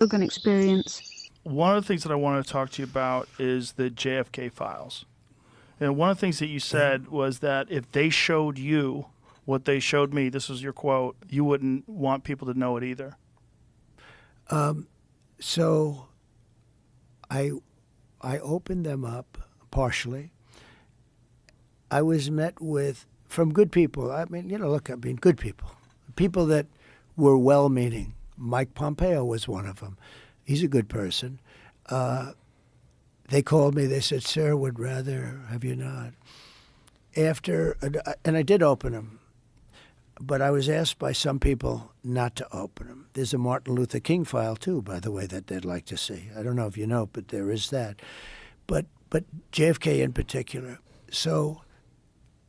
Logan experience. One of the things that I want to talk to you about is the JFK files. And one of the things that you said was that if they showed you what they showed me, this was your quote, you wouldn't want people to know it either. So I opened them up partially. I was met with, from good people, I mean, good people. People that were well-meaning. Mike Pompeo was one of them. He's a good person. They called me. They said, "Sir, would rather have you not." And I did open them, but I was asked by some people not to open them. There's a Martin Luther King file too, by the way, that they'd like to see. I don't know if you know, but there is that. But JFK in particular. So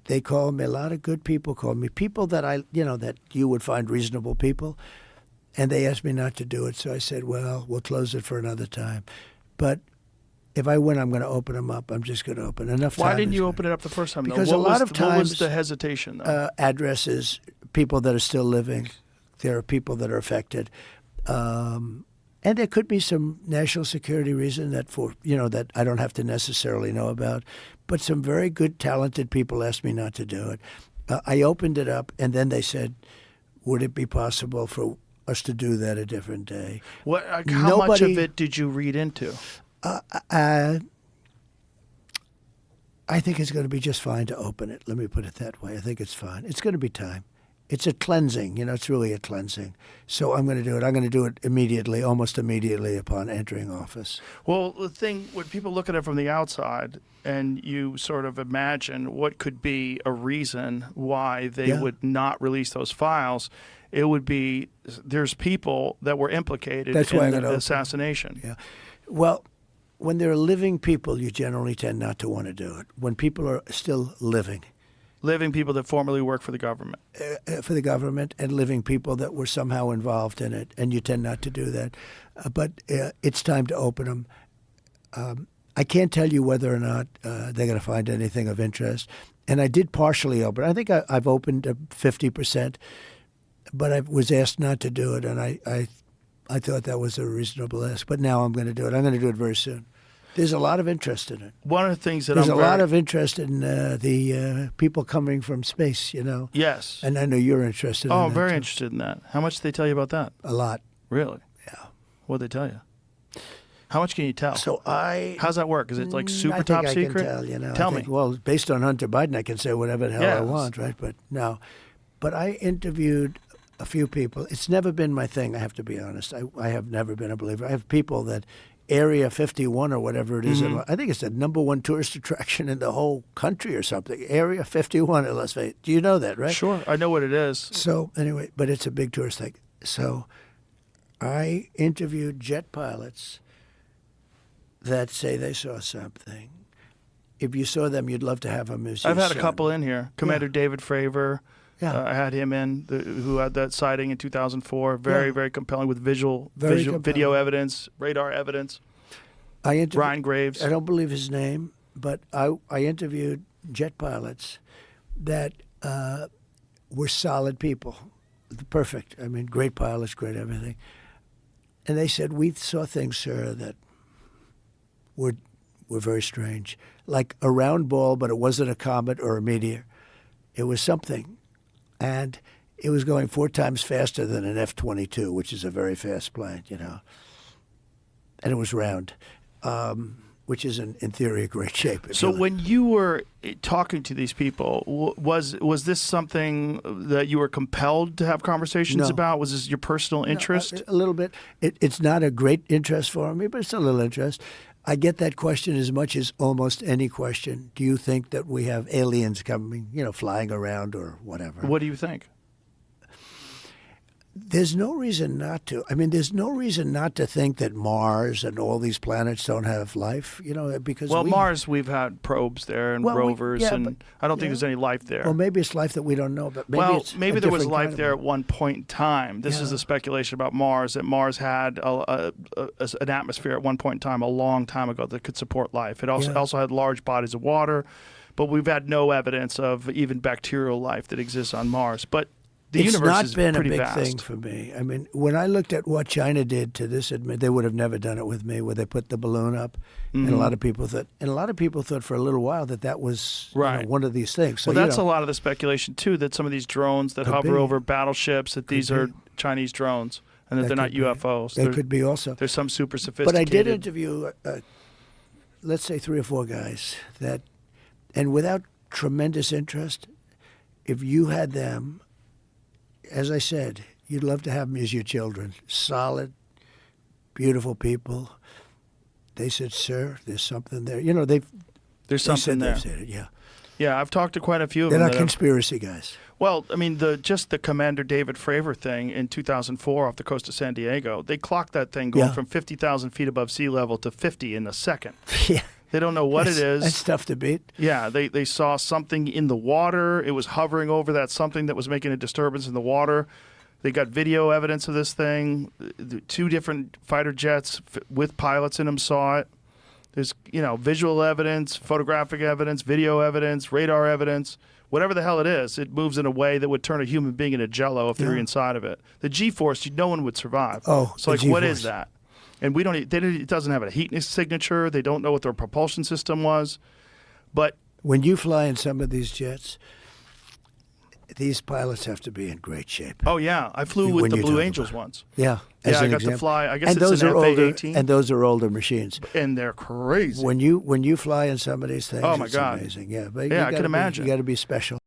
they called me. A lot of good people called me. People that that you would find reasonable people. And they asked me not to do it. So I said, well, we'll close it for another time. But if I win, I'm going to open them up. I'm just going to open enough time. Why didn't you open it up the first time? Because though? a lot of times, what was the hesitation, though? Addresses, people that are still living. There are people that are affected. And there could be some national security reason that I don't have to necessarily know about. But some very good, talented people asked me not to do it. I opened it up, and then they said, would it be possible for us to do that a different day? How much of it did you read into? I think it's going to be just fine to open it. Let me put it that way. I think it's fine. It's going to be time. It's a cleansing. It's really a cleansing. So I'm going to do it. I'm going to do it immediately, almost immediately upon entering office. Well, the thing, when people look at it from the outside and you sort of imagine what could be a reason why they would not release those files, it would be there's people that were implicated in the assassination. Yeah. Well, when there are living people, you generally tend not to want to do it. When people are still living. Living people that formerly work for the government. For the government, and living people that were somehow involved in it, and you tend not to do that. But it's time to open them. I can't tell you whether or not they're going to find anything of interest. And I did partially open. I think I've opened 50%, but I was asked not to do it, and I thought that was a reasonable ask. But now I'm going to do it. I'm going to do it very soon. There's a lot of interest in it. One of the things that there's a lot of interest in the people coming from space, Yes. And I know you're interested in that. Oh, I'm very interested in that. How much did they tell you about that? A lot. Really? Yeah. What did they tell you? How much can you tell? So how's that work? Is it like super top secret? I can tell, Tell me. Well, based on Hunter Biden, I can say whatever the hell I want, right? But no. But I interviewed a few people. It's never been my thing, I have to be honest. I have never been a believer. I have people that Area 51 or whatever it is. I think it's the #1 tourist attraction in the whole country or something. Area 51 in Las Vegas. Do you know that, right? Sure. I know what it is. So anyway, but it's a big tourist thing. So I interviewed jet pilots that say they saw something. If you saw them, you'd love to have them as your I've had a son. couple in here. Commander David Fravor. Yeah. I had him in, who had that sighting in 2004. Very, very compelling with video evidence, radar evidence. Ryan Graves. I don't believe his name, but I interviewed jet pilots that were solid people. Perfect. I mean, great pilots, great everything. And they said, we saw things, sir, that were very strange. Like a round ball, but it wasn't a comet or a meteor. It was something. And it was going 4 times faster than an F-22, which is a very fast plane, And it was round, which is, in theory, a great shape. So when you were talking to these people, was this something that you were compelled to have conversations about? Was this your personal interest? No, a little bit. It's not a great interest for me, but it's a little interest. I get that question as much as almost any question. Do you think that we have aliens coming, flying around or whatever? What do you think? There's no reason not to. I mean, there's no reason not to think that Mars and all these planets don't have life, because Mars, we've had probes there and rovers, and I don't think there's any life there. Well, maybe it's life that we don't know, but maybe there was life there at one point in time. This is the speculation about Mars, that Mars had an atmosphere at one point in time, a long time ago, that could support life. It also had large bodies of water, but we've had no evidence of even bacterial life that exists on Mars. But the it's universe not is been a pretty big vast. thing for me. I mean, when I looked at what China did to this, they would have never done it with me, where they put the balloon up, and a lot of people thought for a little while that was Right. one of these things. So Well, that's a lot of the speculation too. That some of these drones that hover be. over battleships, that these are Chinese drones, and that they're not could be. UFOs. They could be also. There's some super But sophisticated. I did interview, let's say, 3 or 4 guys that, and without tremendous interest, if you had them, as I said, you'd love to have them as your children. Solid, beautiful people. They said, "Sir, there's something there." You know, There's they something said there. they've said it. Yeah, Yeah, I've talked to quite a few of they're them. not that have- conspiracy guys. Well, I mean, just the Commander David Fravor thing in 2004 off the coast of San Diego, they clocked that thing going Yeah. from 50,000 feet above sea level to 50 in a second. Yeah, They don't know what it is. That's tough to beat. Yeah, they saw something in the water. It was hovering over that something that was making a disturbance in the water. They got video evidence of this thing. 2 different fighter jets with pilots in them saw it. There's, visual evidence, photographic evidence, video evidence, radar evidence. Whatever the hell it is, it moves in a way that would turn a human being into jello if they were inside of it. The G-force, no one would survive. Oh, so the what is G-force. that? And we don't. It doesn't have a heat signature. They don't know what their propulsion system was. But When you fly in some of these jets, these pilots have to be in great shape. oh yeah, I flew When with the you Blue talk Angels about once. Yeah, Yeah, as I an got to example. fly. I guess and it's those an are older, FA-18, and those are older machines. and they're crazy. When you fly in some of these things, Oh, my it's God. amazing. Yeah, but Yeah, I can imagine. You got to be special.